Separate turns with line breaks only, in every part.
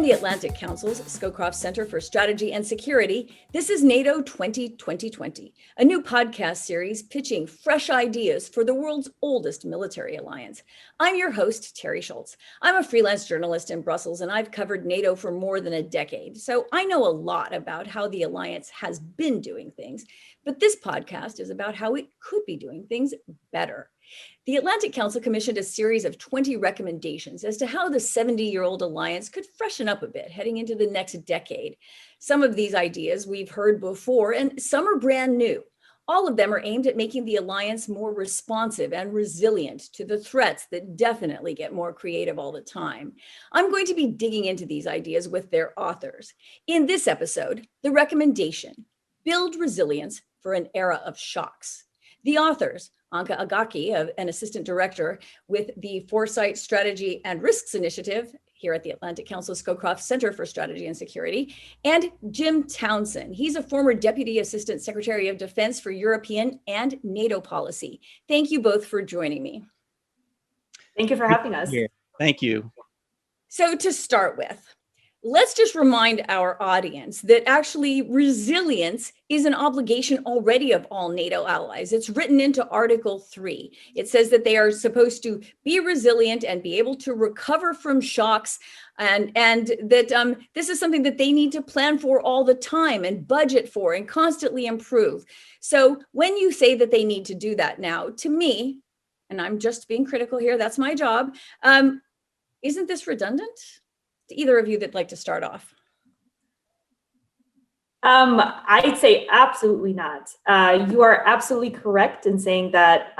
the Atlantic Council's Scowcroft Center for Strategy and Security, this is NATO 2020, a new podcast series pitching fresh ideas for the world's oldest military alliance. I'm your host, Terry Schultz. I'm a freelance journalist in Brussels, and I've covered NATO for more than a decade, so I know a lot about how the alliance has been doing things, but this podcast is about how it could be doing things better. The Atlantic Council commissioned a series of 20 recommendations as to how the 70-year-old alliance could freshen up a bit heading into the next decade. Some of these ideas we've heard before, and some are brand new. All of them are aimed at making the alliance more responsive and resilient to the threats that definitely get more creative all the time. I'm going to be digging into these ideas with their authors. In this episode, the recommendation, build resilience for an era of shocks. The authors, Anca, an assistant director with the Foresight, Strategy, and Risks Initiative here at the Atlantic Council Scowcroft Center for Strategy and Security, and Jim Townsend. He's a former Deputy Assistant Secretary of Defense for European and NATO policy. Thank you both for joining me.
Thank you for having us.
Thank you.
So to start with, let's just remind our audience that actually resilience is an obligation already of all NATO allies. It's written into Article 3. It says that they are supposed to be resilient and be able to recover from shocks, and that this is something that they need to plan for all the time and budget for and constantly improve. So when you say that they need to do that now, to me, and I'm just being critical here, that's my job, isn't this redundant? To either of you that'd like to start off?
I'd say absolutely not. You are absolutely correct in saying that,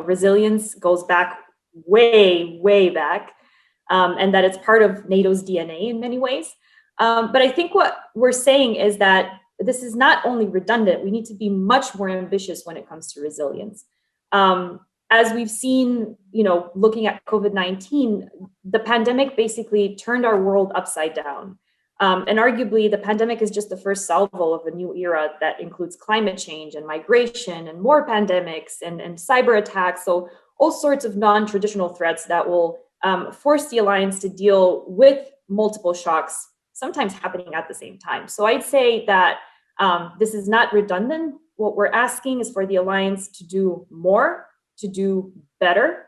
resilience goes back way back, and that it's part of NATO's DNA in many ways. But I think what we're saying is that this is not only redundant, we need to be much more ambitious when it comes to resilience. As we've seen, looking at COVID-19, the pandemic basically turned our world upside down. And arguably, the pandemic is just the first salvo of a new era that includes climate change and migration and more pandemics and cyber attacks. So all sorts of non-traditional threats that will force the alliance to deal with multiple shocks, sometimes happening at the same time. So I'd say that this is not redundant. What we're asking is for the alliance to do more, to do better,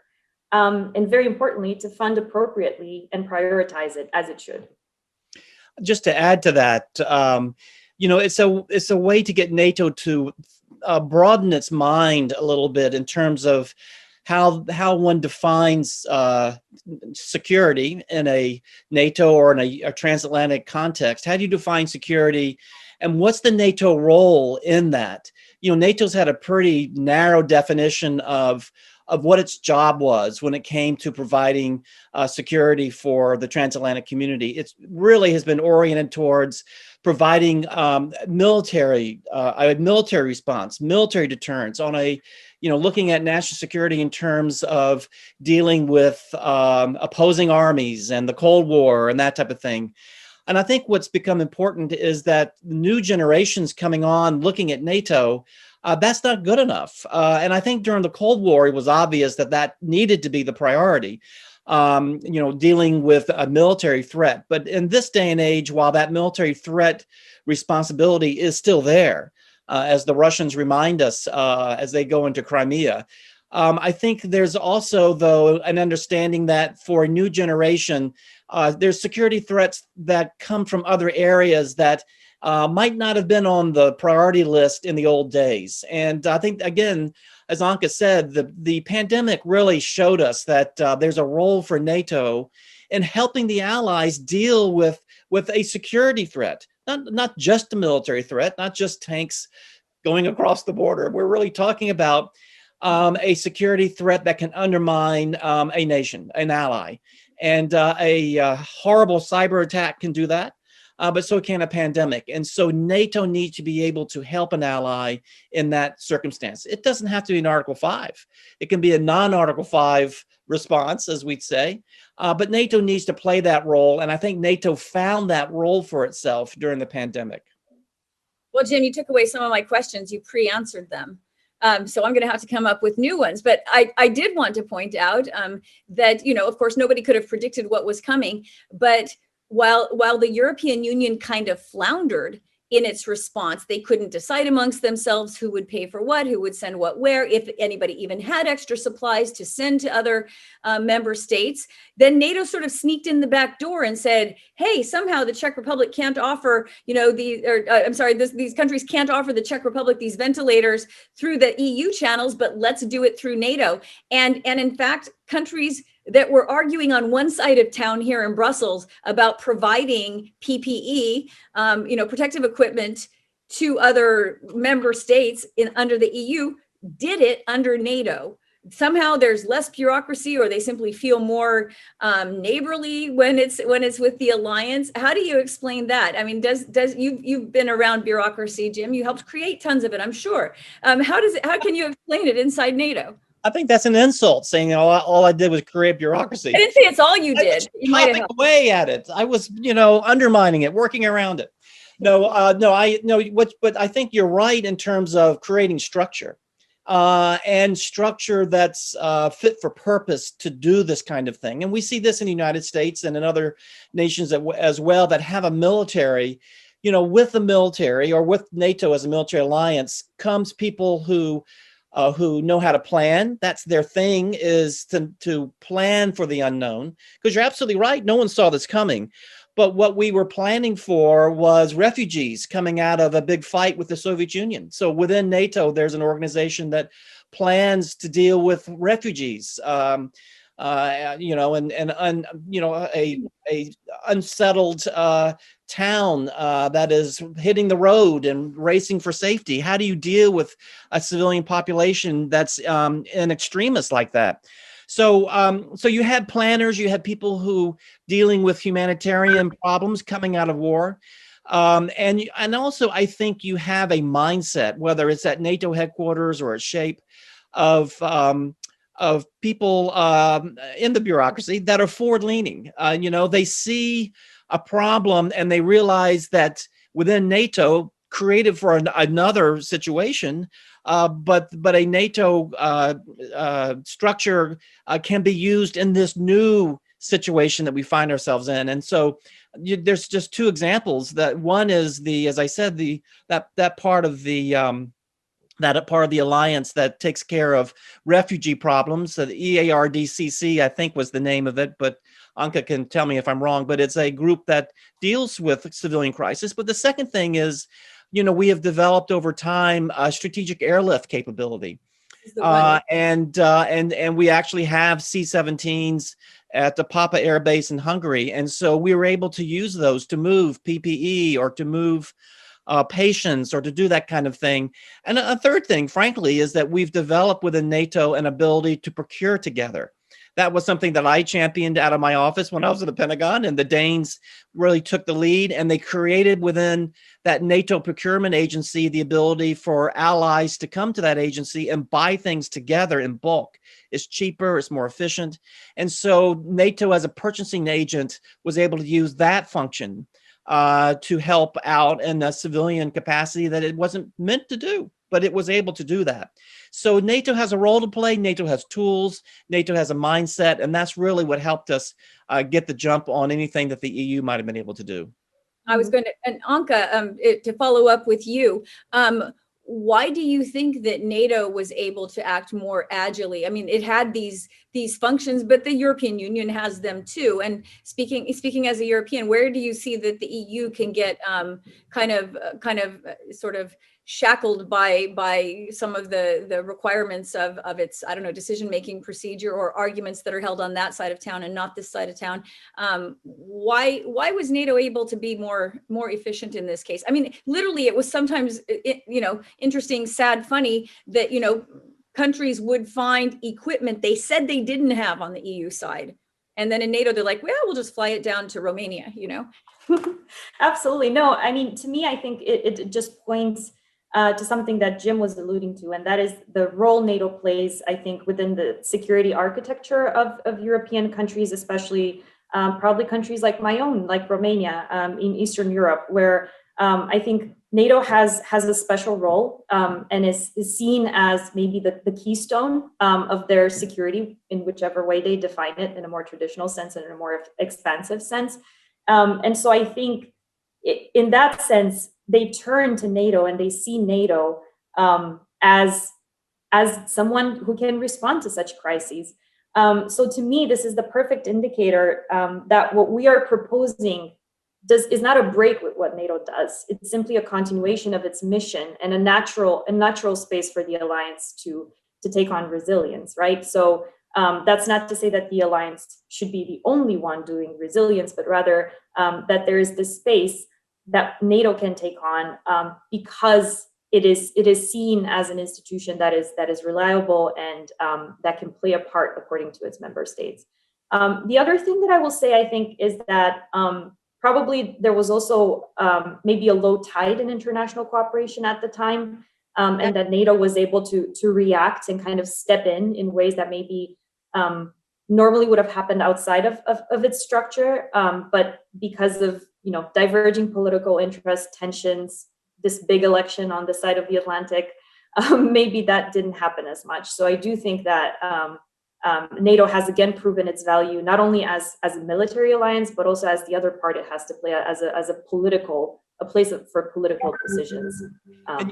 and very importantly, to fund appropriately and prioritize it as it should.
Just to add to that, it's a way to get NATO to broaden its mind a little bit in terms of how one defines security in a NATO or in a transatlantic context. How do you define security, and what's the NATO role in that? NATO's had a pretty narrow definition of what its job was when it came to providing security for the transatlantic community. It really has been oriented towards providing military response, military deterrence on looking at national security in terms of dealing with opposing armies and the Cold War and that type of thing. And I think what's become important is that new generations coming on looking at NATO, that's not good enough. And I think during the Cold War, it was obvious that needed to be the priority, dealing with a military threat. But in this day and age, while that military threat responsibility is still there, as the Russians remind us as they go into Crimea, I think there's also, though, an understanding that for a new generation, there's security threats that come from other areas that might not have been on the priority list in the old days. And I think, again, as Anca said, the pandemic really showed us that there's a role for NATO in helping the allies deal with a security threat, not just a military threat, not just tanks going across the border. We're really talking about a security threat that can undermine a nation, an ally. And a horrible cyber attack can do that, but so can a pandemic. And so NATO needs to be able to help an ally in that circumstance. It doesn't have to be an Article 5. It can be a non-Article 5 response, as we'd say, but NATO needs to play that role. And I think NATO found that role for itself during the pandemic.
Well, Jim, you took away some of my questions. You pre-answered them. So I'm going to have to come up with new ones. But I did want to point out that, of course, nobody could have predicted what was coming. But while the European Union kind of floundered in its response, they couldn't decide amongst themselves who would pay for what, who would send what where, if anybody even had extra supplies to send to other member states. Then NATO sort of sneaked in the back door and said, hey, somehow the Czech Republic can't offer, these countries can't offer the Czech Republic these ventilators through the EU channels, but let's do it through NATO. And in fact, countries that were arguing on one side of town here in Brussels about providing PPE, protective equipment to other member states under the EU, did it under NATO. Somehow there's less bureaucracy, or they simply feel more neighborly when it's with the alliance. How do you explain that? I mean, does you've been around bureaucracy, Jim? You helped create tons of it, I'm sure. How can you explain it inside NATO?
I think that's an insult, saying all I did was create bureaucracy.
I didn't say it's all you did.
I was chopping away at it. I was, undermining it, working around it. But I think you're right in terms of creating structure, and structure that's fit for purpose to do this kind of thing. And we see this in the United States and in other nations as well that have a military. With the military, or with NATO as a military alliance, comes people who know how to plan. That's their thing, is to plan for the unknown. Because you're absolutely right. No one saw this coming. But what we were planning for was refugees coming out of a big fight with the Soviet Union. So within NATO, there's an organization that plans to deal with refugees, a unsettled town that is hitting the road and racing for safety. How do you deal with a civilian population that's an extremist like that? So you had planners, you had people who dealing with humanitarian problems coming out of war. And also, I think you have a mindset, whether it's at NATO headquarters or at SHAPE, of people in the bureaucracy that are forward-leaning. They see a problem and they realize that within NATO, created for another situation, but a NATO structure can be used in this new situation that we find ourselves in. And so there's just two examples. That one is as I said, that part of the alliance that takes care of refugee problems. So the EARDCC, I think, was the name of it, but Anca can tell me if I'm wrong, but it's a group that deals with civilian crisis. But the second thing is, we have developed over time a strategic airlift capability. And we actually have C-17s at the Papa Air Base in Hungary. And so we were able to use those to move PPE or to move patients or to do that kind of thing. And a third thing, frankly, is that we've developed within NATO an ability to procure together. That was something that I championed out of my office when I was at the Pentagon, and the Danes really took the lead, and they created within that NATO procurement agency the ability for allies to come to that agency and buy things together in bulk. It's cheaper, it's more efficient. And so NATO as a purchasing agent was able to use that function to help out in a civilian capacity that it wasn't meant to do, but it was able to do that. So NATO has a role to play. NATO has tools. NATO has a mindset. And that's really what helped us get the jump on anything that the EU might have been able to do.
I was going to, and Anca, to follow up with you, why do you think that NATO was able to act more agilely? I mean, it had these functions, but the European Union has them too. And speaking as a European, where do you see that the EU can get kind of sort of shackled by some of the requirements of its, I don't know, decision-making procedure or arguments that are held on that side of town and not this side of town? Why was NATO able to be more efficient in this case? I mean, literally, it was sometimes, interesting, sad, funny that, countries would find equipment they said they didn't have on the EU side. And then in NATO, they're like, well, we'll just fly it down to Romania,
Absolutely. No, I mean, to me, I think it just points to something that Jim was alluding to, and that is the role NATO plays, I think, within the security architecture of European countries, especially probably countries like my own, like Romania, in Eastern Europe, where I think NATO has a special role and is seen as maybe the keystone of their security in whichever way they define it, in a more traditional sense and in a more expansive sense. And so I think in that sense, they turn to NATO and they see NATO as someone who can respond to such crises. So to me, this is the perfect indicator that what we are proposing is not a break with what NATO does. It's simply a continuation of its mission and a natural space for the alliance to take on resilience, right? So that's not to say that the alliance should be the only one doing resilience, but rather that there is this space that NATO can take on because it is seen as an institution that is reliable and that can play a part according to its member states. The other thing that I will say, I think, is that probably there was also maybe a low tide in international cooperation at the time, and that NATO was able to react and kind of step in ways that maybe normally would have happened outside of its structure, but because of diverging political interests, tensions, this big election on the side of the Atlantic, maybe that didn't happen as much. So I do think that NATO has again proven its value, not only as a military alliance, but also as the other part it has to play as a place for political decisions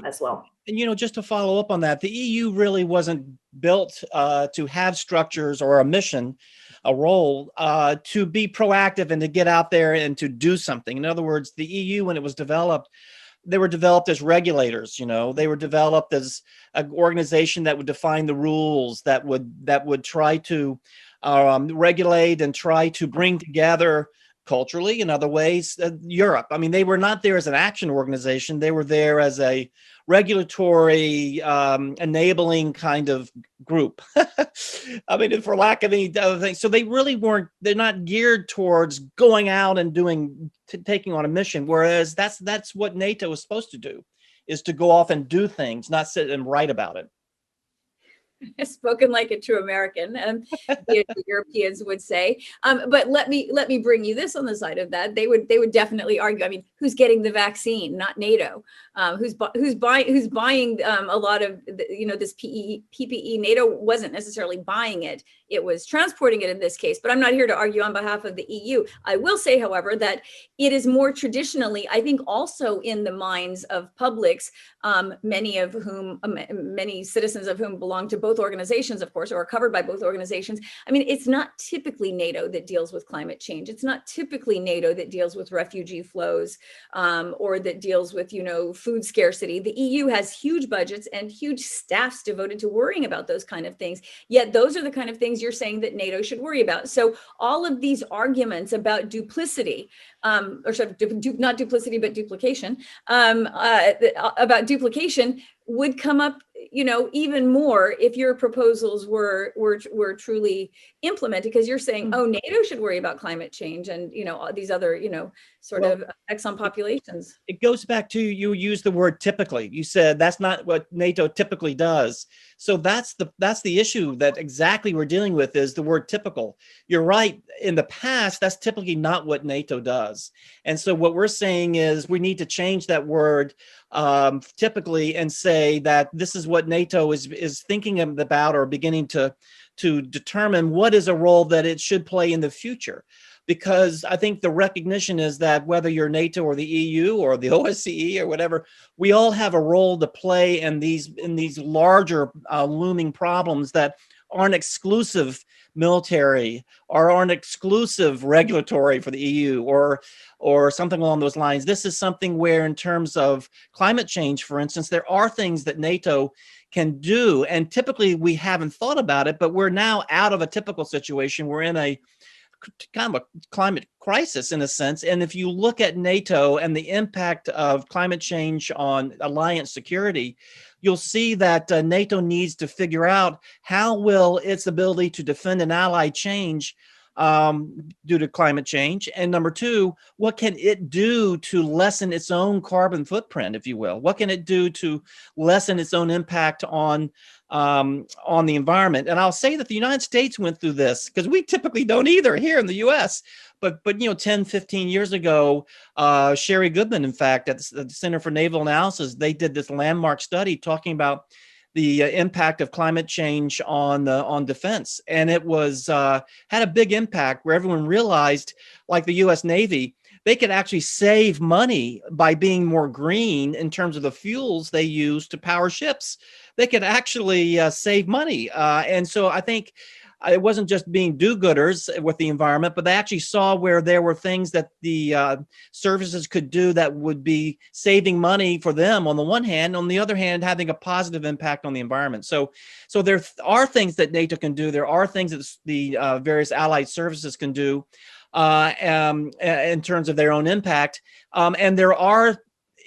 as well.
And just to follow up on that, the EU really wasn't built to have structures or a mission, a role to be proactive and to get out there and to do something. In other words, the EU, when it was developed, they were developed as regulators. They were developed as an organization that would define the rules, that would try to regulate and try to bring together culturally in other ways Europe. I mean, they were not there as an action organization. They were there as a regulatory enabling kind of group. I mean, for lack of any other thing. So they really they're not geared towards going out and taking on a mission. Whereas that's what NATO is supposed to do, is to go off and do things, not sit and write about it.
Spoken like a true American, the Europeans would say. But let me bring you this on the side of that. They would definitely argue. I mean, who's getting the vaccine? Not NATO. Who's buying a lot of this PPE? NATO wasn't necessarily buying it. It was transporting it in this case. But I'm not here to argue on behalf of the EU. I will say, however, that it is more traditionally, I think, also in the minds of publics, many citizens of whom belong to both organizations, of course, or are covered by both organizations. I mean, it's not typically NATO that deals with climate change. It's not typically NATO that deals with refugee flows or that deals with, food scarcity. The EU has huge budgets and huge staffs devoted to worrying about those kind of things. Yet those are the kind of things you're saying that NATO should worry about. So all of these arguments about duplicity, not duplicity, but duplication, about duplication would come up, even more if your proposals were truly implemented, because you're saying, oh, NATO should worry about climate change and, these other, sort of effects on populations.
It goes back to, you use the word typically. You said that's not what NATO typically does. So that's the issue that exactly we're dealing with, is the word typical. You're right. In the past, that's typically not what NATO does. And so what we're saying is we need to change that word typically and say that this is what NATO is thinking about, or beginning to determine what is a role that it should play in the future. Because I think the recognition is that whether you're NATO or the EU or the OSCE or whatever, we all have a role to play in these larger looming problems that aren't exclusive military or aren't exclusive regulatory for the EU or something along those lines. This is something where, in terms of climate change, for instance, there are things that NATO can do. And typically we haven't thought about it, but we're now out of a typical situation. We're in a kind of a climate crisis in a sense. And if you look at NATO and the impact of climate change on alliance security, you'll see that NATO needs to figure out how will its ability to defend an ally change due to climate change. And number two, what can it do to lessen its own carbon footprint, if you will? What can it do to lessen its own impact on the environment? And I'll say that the United States went through this, because we typically don't either here in the US. But 10, 15 years ago, Sherry Goodman, in fact, at the Center for Naval Analysis, they did this landmark study talking about the impact of climate change on defense. And it was had a big impact, where everyone realized, like the US Navy, they could actually save money by being more green in terms of the fuels they use to power ships. They could actually save money. And so I think it wasn't just being do-gooders with the environment, but they actually saw where there were things that the services could do that would be saving money for them on the one hand, on the other hand, having a positive impact on the environment. So there are things that NATO can do. There are things that the various allied services can do in terms of their own impact. And there are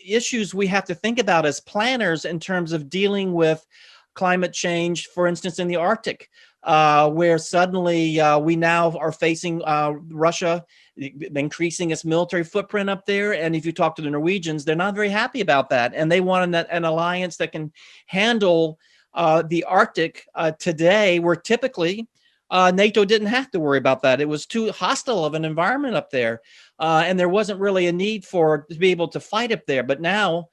issues we have to think about as planners in terms of dealing with climate change, for instance, in the Arctic, where suddenly we now are facing Russia increasing its military footprint up there. And if you talk to the Norwegians, they're not very happy about that. And they want an alliance that can handle the Arctic today, where typically NATO didn't have to worry about that. It was too hostile of an environment up there. And there wasn't really a need to be able to fight up there. But now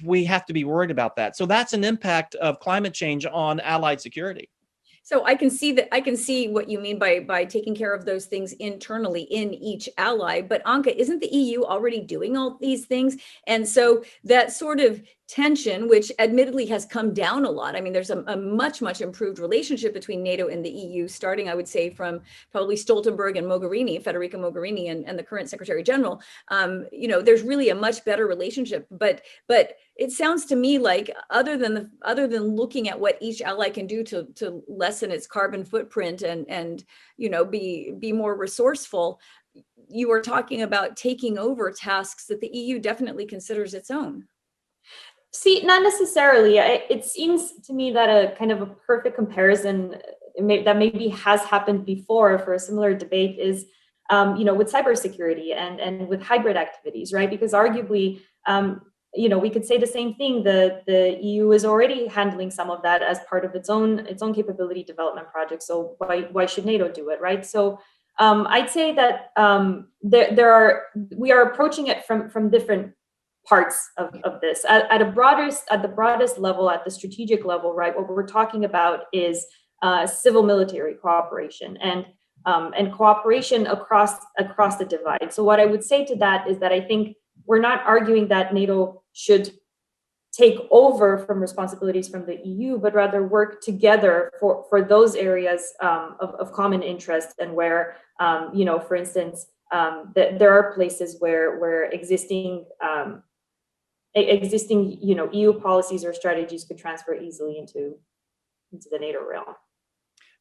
we have to be worried about that. So that's an impact of climate change on allied security.
So I can see that. I can see what you mean by taking care of those things internally in each ally. But Anca, isn't the EU already doing all these things? And so that sort of tension, which admittedly has come down a lot. I mean, there's a much improved relationship between NATO and the EU, starting, I would say, from probably Stoltenberg and Mogherini, Federica Mogherini, and the current Secretary General. There's really a much better relationship. But it sounds to me like other than looking at what each ally can do to lessen its carbon footprint and be more resourceful, you are talking about taking over tasks that the EU definitely considers its own.
See, not necessarily. It seems to me that a kind of a perfect comparison that maybe has happened before for a similar debate is, with cybersecurity and with hybrid activities, right? Because arguably, we could say the same thing. The EU is already handling some of that as part of its own capability development project. So why should NATO do it, right? So I'd say that we are approaching it from different parts of this at the broadest level, at the strategic level, right? What we're talking about is civil military cooperation and cooperation across the divide. So what I would say to that is that I think we're not arguing that NATO should take over from responsibilities from the EU, but rather work together for those areas of common interest, and where, for instance, there are places where existing EU policies or strategies could transfer easily into the NATO realm.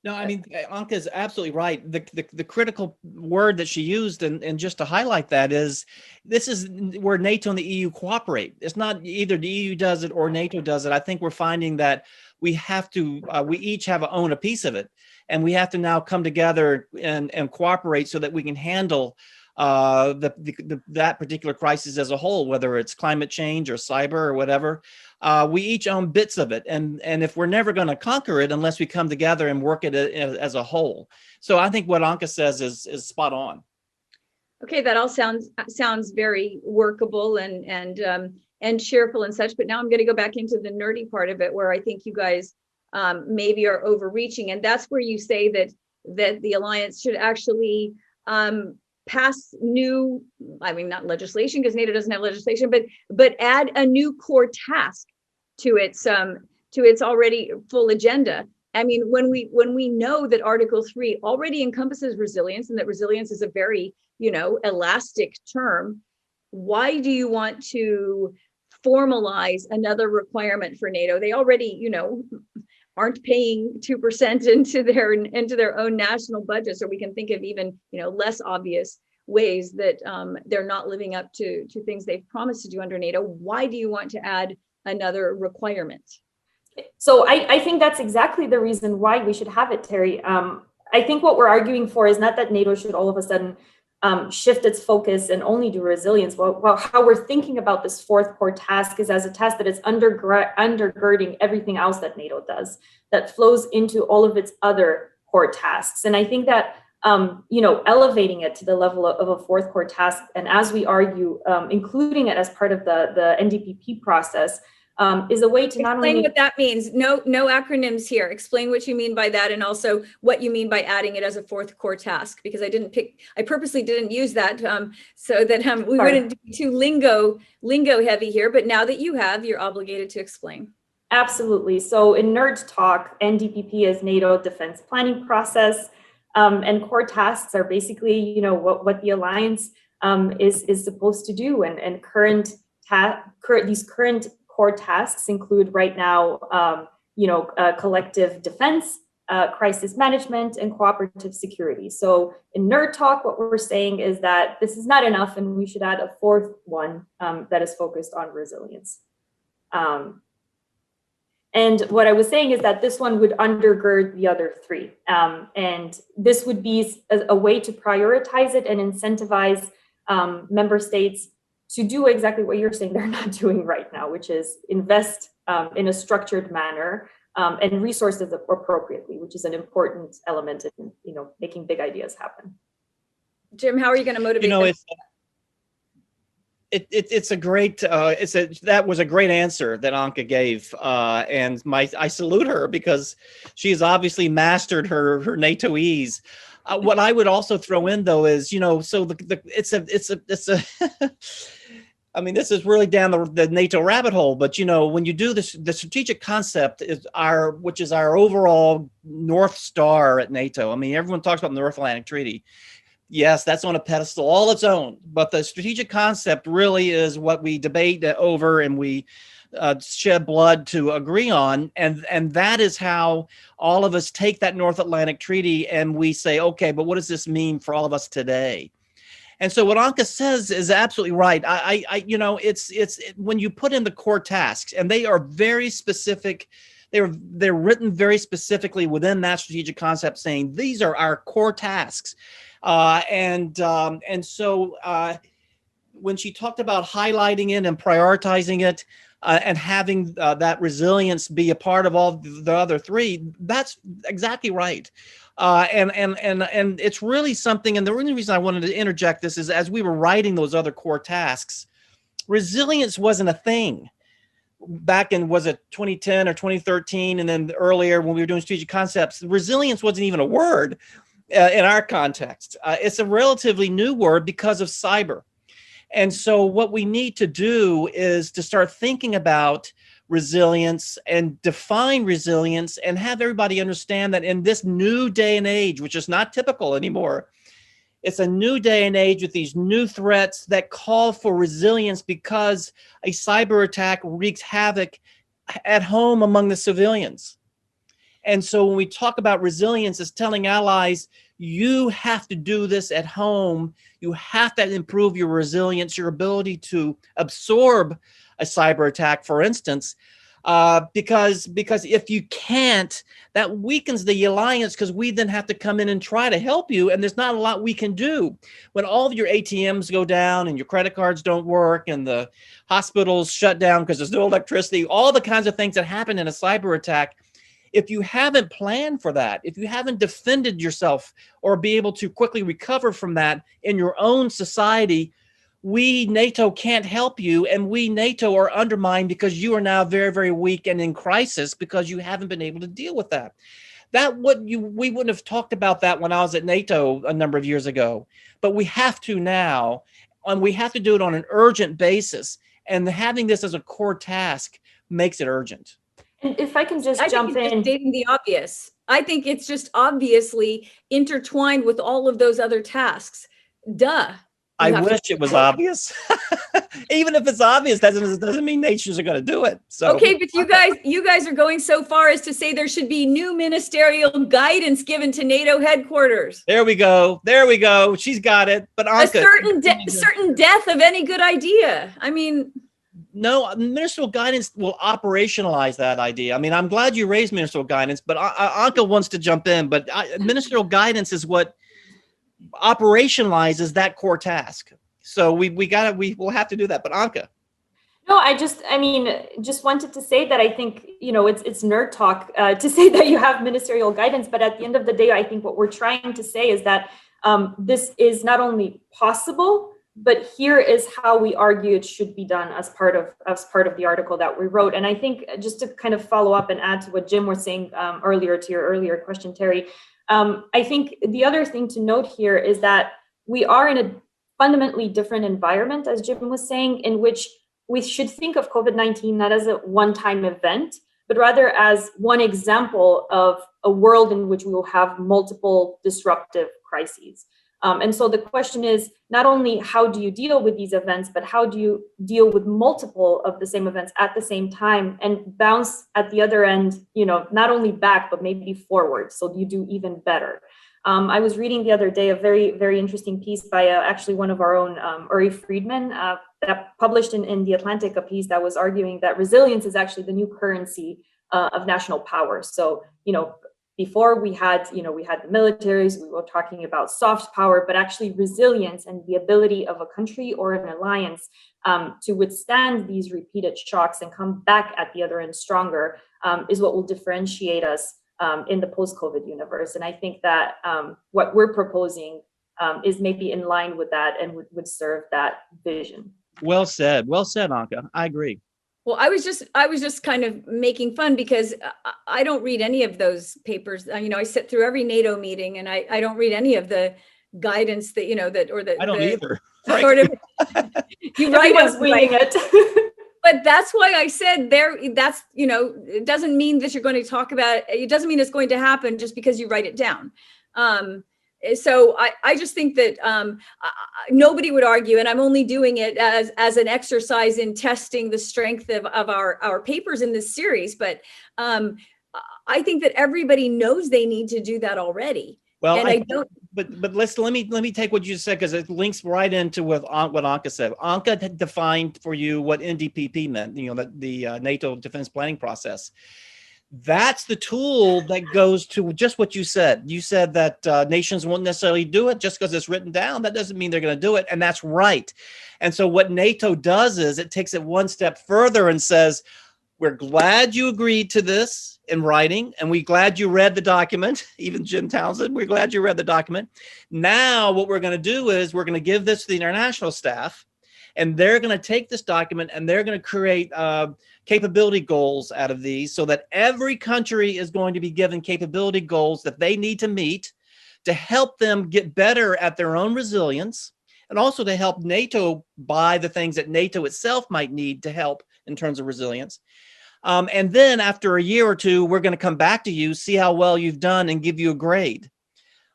No, I mean, Anca is absolutely right. The critical word that she used, and just to highlight that, is this is where NATO and the EU cooperate. It's not either the EU does it or NATO does it. I think we're finding that we each have to own a piece of it, and we have to now come together and cooperate so that we can handle that particular crisis as a whole, whether it's climate change or cyber or whatever. We each own bits of it, and if we're never going to conquer it unless we come together and work it as a whole. So I think what Anca says is spot on.
Okay, that all sounds very workable and cheerful and such. But now I'm going to go back into the nerdy part of it, where I think you guys maybe are overreaching, and that's where you say that the alliance should actually pass new, not legislation, because NATO doesn't have legislation, but add a new core task to its already full agenda. I mean, when we know that Article 3 already encompasses resilience, and that resilience is a very, elastic term, why do you want to formalize another requirement for NATO? They already, aren't paying 2% into their own national budget. So we can think of even, less obvious ways that they're not living up to things they've promised to do under NATO. Why do you want to add another requirement?
So I think that's exactly the reason why we should have it, Terry. I think what we're arguing for is not that NATO should all of a sudden shift its focus and only do resilience. Well, how we're thinking about this fourth core task is as a task that is undergirding everything else that NATO does, that flows into all of its other core tasks. And I think that elevating it to the level of a fourth core task, and as we argue, including it as part of the NDPP process, is a way to not only
explain what that means. No acronyms here. Explain what you mean by that, and also what you mean by adding it as a fourth core task, because I purposely didn't use that so that we wouldn't be too lingo heavy here. But now that you have, you're obligated to explain.
Absolutely. So in nerd talk, NDPP is NATO defense planning process, and core tasks are basically, you know, what the alliance is supposed to do. And these current core tasks include right now, collective defense, crisis management, and cooperative security. So in nerd talk, what we're saying is that this is not enough, and we should add a fourth one that is focused on resilience. And what I was saying is that this one would undergird the other three. And this would be a way to prioritize it and incentivize member states to do exactly what you're saying they're not doing right now, which is invest in a structured manner and resources appropriately, which is an important element in, you know, making big ideas happen.
Jim, how are you going to motivate?
You know, it's a great that was a great answer that Anca gave, and I salute her because she's obviously mastered her NATOese. What I would also throw in though is, you know, so it's a I mean, this is really down the NATO rabbit hole, but you know, when you do this, the strategic concept which is our overall North Star at NATO. I mean, everyone talks about the North Atlantic Treaty. Yes, that's on a pedestal all its own, but the strategic concept really is what we debate over and we shed blood to agree on. And that is how all of us take that North Atlantic Treaty and we say, okay, but what does this mean for all of us today? And so what Anca says is absolutely right. You know, it's when you put in the core tasks, and they are very specific. They're written very specifically within that strategic concept, saying these are our core tasks. And so when she talked about highlighting it and prioritizing it and having that resilience be a part of all the other three, that's exactly right. And it's really something. And the only reason I wanted to interject this is as we were writing those other core tasks, resilience wasn't a thing back in, was it 2010 or 2013? And then earlier when we were doing strategic concepts, resilience wasn't even a word. In our context, it's a relatively new word because of cyber. And so what we need to do is to start thinking about resilience and define resilience and have everybody understand that in this new day and age, which is not typical anymore, it's a new day and age with these new threats that call for resilience because a cyber attack wreaks havoc at home among the civilians. And so when we talk about resilience, it's telling allies, you have to do this at home. You have to improve your resilience, your ability to absorb a cyber attack, for instance, because if you can't, that weakens the alliance because we then have to come in and try to help you. And there's not a lot we can do. When all of your ATMs go down and your credit cards don't work and the hospitals shut down because there's no electricity, all the kinds of things that happen in a cyber attack, if you haven't planned for that, if you haven't defended yourself or be able to quickly recover from that in your own society, we, NATO, can't help you. And we, NATO, are undermined because you are now very, very weak and in crisis because you haven't been able to deal with that. We wouldn't have talked about that when I was at NATO a number of years ago, but we have to now, and we have to do it on an urgent basis. And having this as a core task makes it urgent.
And if I can just jump in.
Stating the obvious. I think it's just obviously intertwined with all of those other tasks. Duh.
I wish it was obvious. Even if it's obvious, doesn't mean nations are going to do it. So
okay, but you guys are going so far as to say there should be new ministerial guidance given to NATO headquarters.
There we go. She's got it. But Anca,
a certain death of any good idea. I mean.
No, ministerial guidance will operationalize that idea. I mean, I'm glad you raised ministerial guidance, but Anca wants to jump in. But ministerial guidance is what operationalizes that core task. So we will have to do that. But Anca.
No, I just wanted to say that I think, you know, it's nerd talk to say that you have ministerial guidance. But at the end of the day, I think what we're trying to say is that this is not only possible, but here is how we argue it should be done as part of the article that we wrote. And I think just to kind of follow up and add to what Jim was saying earlier, to your earlier question, Terry, I think the other thing to note here is that we are in a fundamentally different environment, as Jim was saying, in which we should think of COVID-19 not as a one-time event, but rather as one example of a world in which we will have multiple disruptive crises. And so the question is not only how do you deal with these events, but how do you deal with multiple of the same events at the same time and bounce at the other end, not only back, but maybe forward, so you do even better. I was reading the other day a very, very interesting piece by actually one of our own, Uri Friedman, that published in The Atlantic, a piece that was arguing that resilience is actually the new currency of national power. So, before we had the militaries, we were talking about soft power, but actually resilience and the ability of a country or an alliance to withstand these repeated shocks and come back at the other end stronger is what will differentiate us in the post-COVID universe. And I think that what we're proposing is maybe in line with that and would serve that vision.
Well said, Anca. I agree.
Well, I was just kind of making fun because I don't read any of those papers. I sit through every NATO meeting, and I don't read any of the guidance that
I don't either.
Sort of, you write
Everyone's winging it.
But that's why I said that's it doesn't mean that you're going to talk about it. Doesn't mean it's going to happen just because you write it down. So I just think that nobody would argue, and I'm only doing it as an exercise in testing the strength of our papers in this series. But I think that everybody knows they need to do that already.
Well,
and I don't.
But let me take what you said, because it links right into what Anca said. Anca had defined for you what NDPP meant. The NATO defense planning process. That's the tool that goes to just what you said. You said that nations won't necessarily do it just because it's written down. That doesn't mean they're going to do it. And that's right. And so what NATO does is it takes it one step further and says, we're glad you agreed to this in writing, and we're glad you read the document. Even Jim Townsend, we're glad you read the document. Now what we're going to do is we're going to give this to the international staff, and they're going to take this document and they're going to create capability goals out of these, so that every country is going to be given capability goals that they need to meet to help them get better at their own resilience, and also to help NATO buy the things that NATO itself might need to help in terms of resilience. And then after a year or two, we're going to come back to you, see how well you've done, and give you a grade.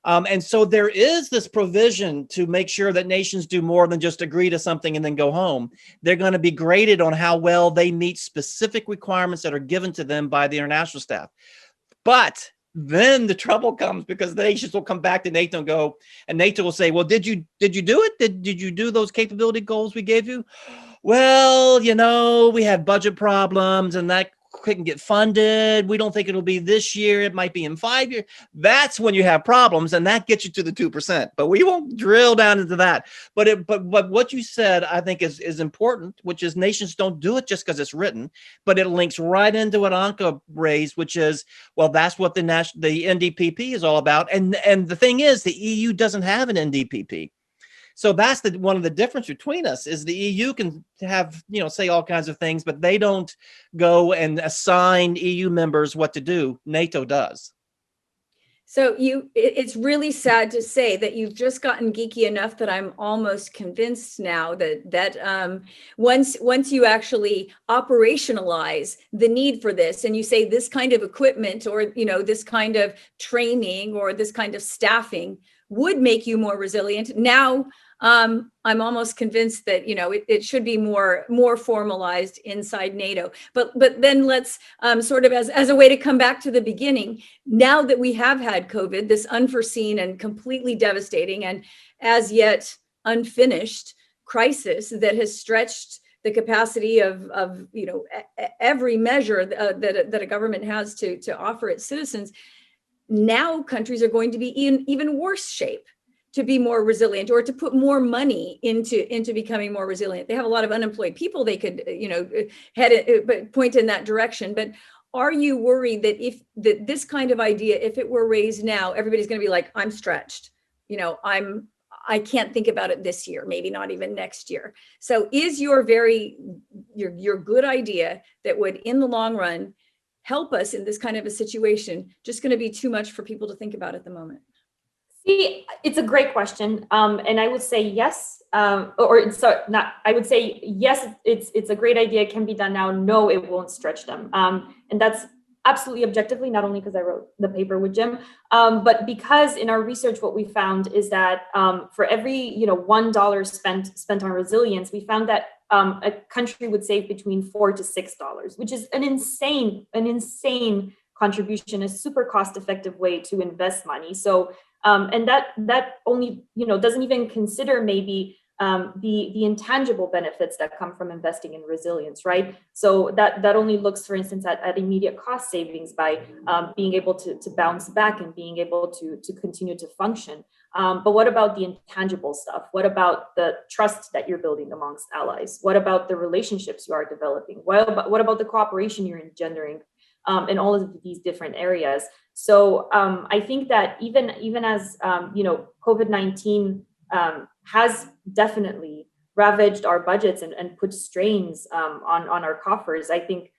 And so there is this provision to make sure that nations do more than just agree to something and then go home. They're going to be graded on how well they meet specific requirements that are given to them by the international staff. But then the trouble comes, because the nations will come back to NATO and NATO will say, well, did you do it? Did you do those capability goals we gave you? Well, we had budget problems and that couldn't get funded. We don't think it'll be this year. It might be in 5 years. That's when you have problems, and that gets you to the 2%. But we won't drill down into that. But what you said, I think, is important, which is nations don't do it just because it's written, but it links right into what Anca raised, which is, well, that's what the NDPP is all about. And the thing is, the EU doesn't have an NDPP. So that's one of the difference between us, is the EU can have, say all kinds of things, but they don't go and assign EU members what to do. NATO does.
So it's really sad to say that you've just gotten geeky enough that I'm almost convinced now that once you actually operationalize the need for this, and you say this kind of equipment, or this kind of training, or this kind of staffing would make you more resilient. Now, I'm almost convinced that it should be more formalized inside NATO. But then let's sort of as a way to come back to the beginning. Now that we have had COVID, this unforeseen and completely devastating and as yet unfinished crisis that has stretched the capacity of every measure that a government has to offer its citizens. Now countries are going to be in even worse shape to be more resilient, or to put more money into becoming more resilient. They have a lot of unemployed people. They could point in that direction. But are you worried that this kind of idea, if it were raised now, everybody's going to be like, I'm stretched. I can't think about it this year, maybe not even next year. So is your good idea that would in the long run help us in this kind of a situation just going to be too much for people to think about at the moment?
See, it's a great question, and I would say yes, or so not. I would say yes. It's a great idea. It can be done now. No, it won't stretch them, and that's absolutely objectively. Not only because I wrote the paper with Jim, but because in our research, what we found is that for every $1 spent on resilience, we found that a country would save between $4 to $6, which is an insane contribution, a super cost-effective way to invest money. So. And that only doesn't even consider maybe the intangible benefits that come from investing in resilience, right? So that only looks, for instance, at immediate cost savings by being able to bounce back and being able to continue to function. But what about the intangible stuff? What about the trust that you're building amongst allies? What about the relationships you are developing? What about the cooperation you're engendering in all of these different areas? So I think that even as COVID-19 has definitely ravaged our budgets and put strains on our coffers, I think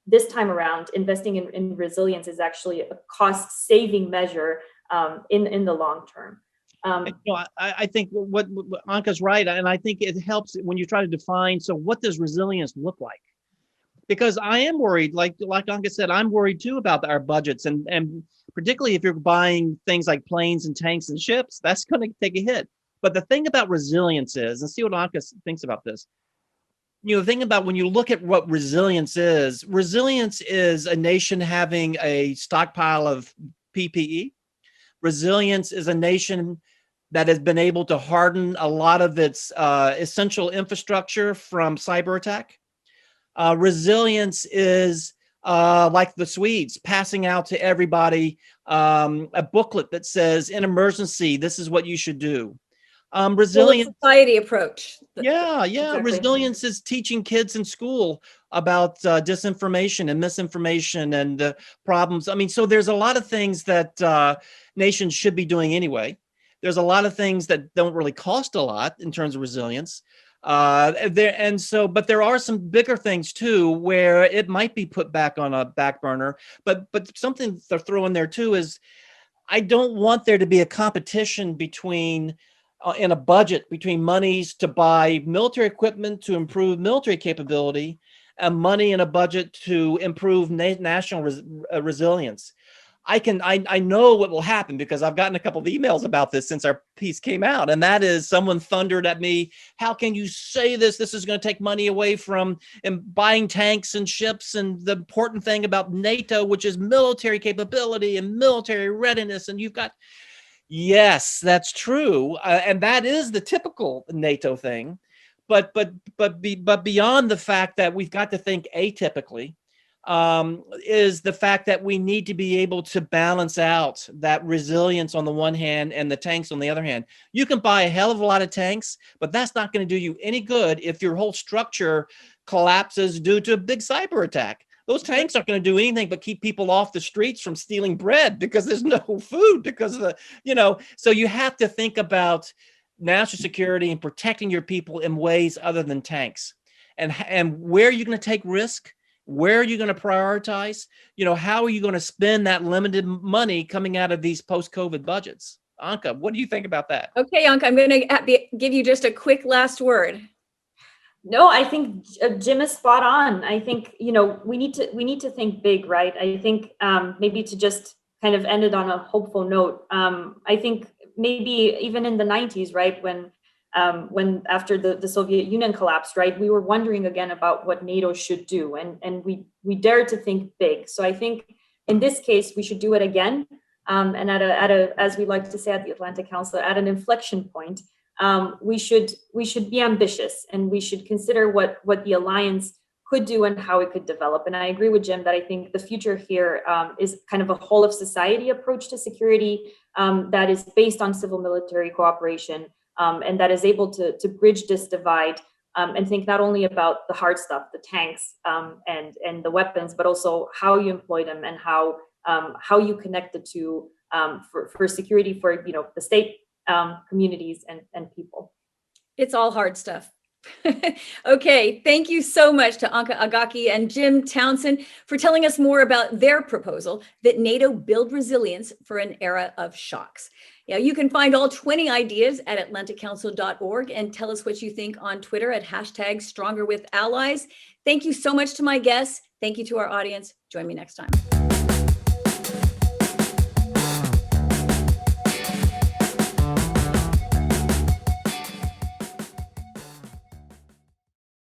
this time around investing in resilience is actually a cost-saving measure in the long term.
I think what Anca's right, and I think it helps when you try to define. So, what does resilience look like? Because I am worried, like Anca said, I'm worried too about our budgets, and particularly if you're buying things like planes and tanks and ships, that's going to take a hit. But the thing about resilience is, and see what Anca thinks about this. Think about when you look at what resilience is a nation having a stockpile of PPE. Resilience is a nation that has been able to harden a lot of its essential infrastructure from cyber attack. Resilience is like the Swedes passing out to everybody a booklet that says, in emergency, this is what you should do. Resilience
society approach.
Yeah.
Exactly.
Resilience is teaching kids in school about disinformation and misinformation and problems. I mean, so there's a lot of things that nations should be doing anyway. There's a lot of things that don't really cost a lot in terms of resilience. But there are some bigger things too, where it might be put back on a back burner. But something to throw in there too is, I don't want there to be a competition between in a budget between monies to buy military equipment to improve military capability and money in a budget to improve national resilience. I know what will happen because I've gotten a couple of emails about this since our piece came out. And that is, someone thundered at me, how can you say this? This is going to take money away from buying tanks and ships. And the important thing about NATO, which is military capability and military readiness. And you've got, yes, that's true. And that is the typical NATO thing. But beyond the fact that we've got to think atypically, is the fact that we need to be able to balance out that resilience on the one hand and the tanks on the other hand. You can buy a hell of a lot of tanks, but that's not going to do you any good if your whole structure collapses due to a big cyber attack. Those tanks aren't going to do anything but keep people off the streets from stealing bread because there's no food because of the, so you have to think about national security and protecting your people in ways other than tanks. And where are you going to take risk? Where are you going to prioritize? How are you going to spend that limited money coming out of these post-COVID budgets? Anca, what do you think about that?
Okay, Anca, I'm going to give you just a quick last word.
No, I think Jim is spot on. I think, we need to think big, right? I think maybe to just kind of end it on a hopeful note. I think maybe even in the 90s, right, when after the Soviet Union collapsed, right, we were wondering again about what NATO should do, and we dared to think big. So I think in this case we should do it again, and at a as we like to say at the Atlantic Council, at an inflection point, we should be ambitious, and we should consider what the alliance could do and how it could develop. And I agree with Jim that I think the future here is kind of a whole of society approach to security that is based on civil military cooperation. And that is able to bridge this divide and think not only about the hard stuff, the tanks and the weapons, but also how you employ them and how you connect the two for security for the state communities and people.
It's all hard stuff. Okay, thank you so much to Anca Agaki and Jim Townsend for telling us more about their proposal that NATO build resilience for an era of shocks. Yeah, you can find all 20 ideas at atlanticcouncil.org and tell us what you think on Twitter at #StrongerWithAllies. Thank you so much to my guests. Thank you to our audience. Join me next time.